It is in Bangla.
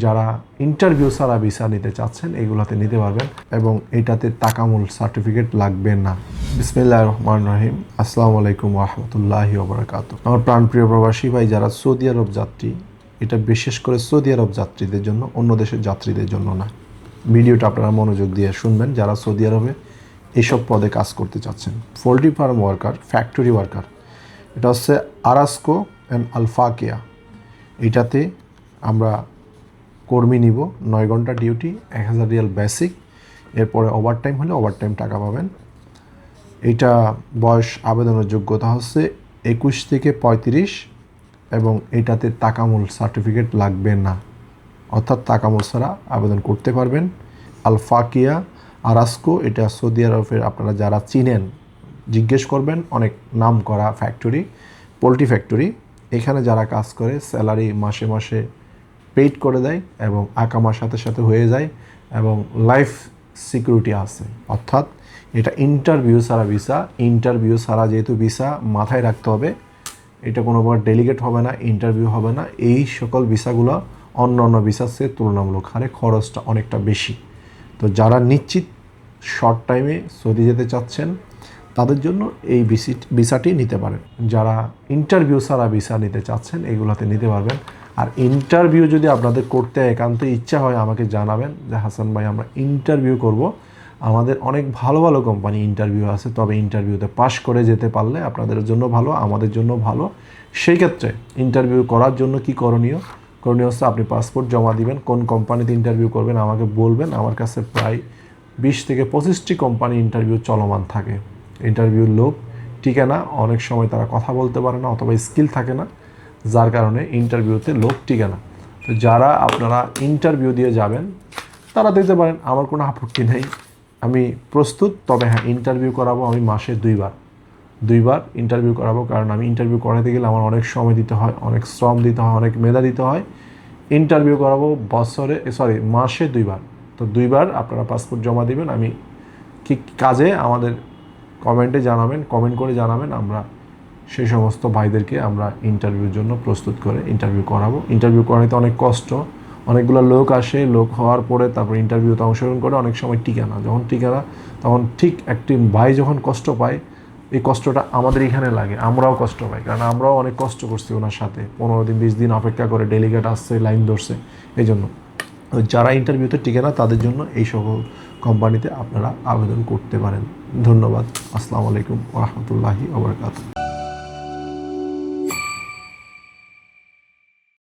যারা ইন্টারভিউ ছাড়া ভিসা নিতে চাচ্ছেন এগুলোতে নিতে পারবেন এবং এটাতে তাকামুল সার্টিফিকেট লাগবে না। বিসমিল্লাহির রহমানির রহিম। আসসালামু আলাইকুম ওয়া রাহমাতুল্লাহি ওয়া বারাকাতুহু। আমার প্রাণপ্রিয় প্রবাসী ভাই যারা সৌদি আরব যাত্রী, এটা বিশেষ করে সৌদি আরব যাত্রীদের জন্য, অন্য দেশের যাত্রীদের জন্য না। ভিডিওটা আপনারা মনোযোগ দিয়ে শুনবেন যারা সৌদি আরবে এইসব পদে কাজ করতে চাচ্ছেন। Poultry farm worker, factory worker, এটা হচ্ছে আরাস্কো অ্যান্ড আলফাকিয়া। এটাতে আমরা কর্মী নিব, 9 ঘন্টা ডিউটি, 1000 রিয়াল বেসিক, এরপরে ওভারটাইম হলে ওভারটাইম টাকা পাবেন। এটা বয়স আবেদনের যোগ্যতা হচ্ছে 21 থেকে 35 এবং এটাতে তাকামুল সার্টিফিকেট লাগবে না, অর্থাৎ তাকামুল ছাড়া আবেদন করতে পারবেন। আলফাকিয়া আরাস্কো, এটা সৌদি আরবের আপনারা যারা চিনেন জিজ্ঞেস করবেন, অনেক নাম করা ফ্যাক্টরি, পোলট্রি ফ্যাক্টরি। এখানে যারা কাজ করে স্যালারি মাসে মাসে পেইড করে দেয় এবং আকামার সাথে সাথে হয়ে যায় এবং লাইফ সিকিউরিটি আছে। অর্থাৎ এটা ইন্টারভিউ ছাড়া ভিসা, ইন্টারভিউ ছাড়া যেহেতু ভিসা মাথায় রাখতে হবে, এটা কোনোবার ডেলিগেট হবে না, ইন্টারভিউ হবে না। এই সকল ভিসাগুলো অন্য অন্য ভিসার চেয়ে তুলনামূলক হারে খরচটা অনেকটা বেশি। তো যারা নিশ্চিত শর্ট টাইমে সৌদি যেতে চাচ্ছেন তাদের জন্য এই ভিসাটি নিতে পারেন। যারা ইন্টারভিউ ছাড়া ভিসা নিতে চাচ্ছেন এগুলোতে নিতে পারবেন। আর ইন্টারভিউ যদি আপনাদের করতে একান্ত ইচ্ছা হয় আমাকে জানাবেন যে হাসান ভাই আমরা ইন্টারভিউ করব। আমাদের অনেক ভালো ভালো কোম্পানি ইন্টারভিউ আছে, তবে ইন্টারভিউতে পাশ করে যেতে পারলে আপনাদের জন্য ভালো, আমাদের জন্য ভালো। সেই ক্ষেত্রে ইন্টারভিউ করার জন্য কি করণীয় হচ্ছে আপনি পাসপোর্ট জমা দিবেন, কোন কোম্পানিতে ইন্টারভিউ করবেন আমাকে বলবেন। আমার কাছে প্রায় 20 থেকে 25টি কোম্পানি ইন্টারভিউ চলমান থাকে। ইন্টারভিউর লোক টিকে না, অনেক সময় তারা কথা বলতে পারে না অথবা স্কিল থাকে না, যার কারণে ইন্টারভিউতে লোক টিকে না। তো যারা আপনারা ইন্টারভিউ দিয়ে যাবেন তারা দিতে পারেন, আমার কোনো আপত্তি নেই, আমি প্রস্তুত। তবে হ্যাঁ, ইন্টারভিউ করাবো আমি মাসে 2বার ইন্টারভিউ করাবো, কারণ আমি ইন্টারভিউ করাতে গেলে আমার অনেক সময় দিতে হয়, অনেক শ্রম দিতে হয়, অনেক মেধা দিতে হয়। ইন্টারভিউ করাবো মাসে 2বার। তো 2বার আপনারা পাসপোর্ট জমা দিবেন। আমি কি কাজে আমাদের কমেন্ট করে জানাবেন, আমরা সেই সমস্ত ভাইদেরকে আমরা ইন্টারভিউর জন্য প্রস্তুত করে ইন্টারভিউ করাবো। ইন্টারভিউ করাতে অনেক কষ্ট, অনেকগুলো লোক আসে, লোক হওয়ার পরে তারপর ইন্টারভিউতে অংশগ্রহণ করে, অনেক সময় টিকে না। যখন টিকে না তখন ঠিক একটি ভাই যখন কষ্ট পায়, এই কষ্টটা আমাদের এখানে লাগে, আমরাও কষ্ট পাই, কারণ আমরাও অনেক কষ্ট করছি ওনার সাথে। 15 দিন 20 দিন অপেক্ষা করে ডেলিগেট আসছে, লাইন ধরছে। এই জন্য যারা ইন্টারভিউতে টিকে না তাদের জন্য এই সকল কোম্পানিতে আপনারা আবেদন করতে পারেন। ধন্যবাদ। আসসালামু আলাইকুম ওয়া রাহমাতুল্লাহি ওয়া বারাকাতুহু।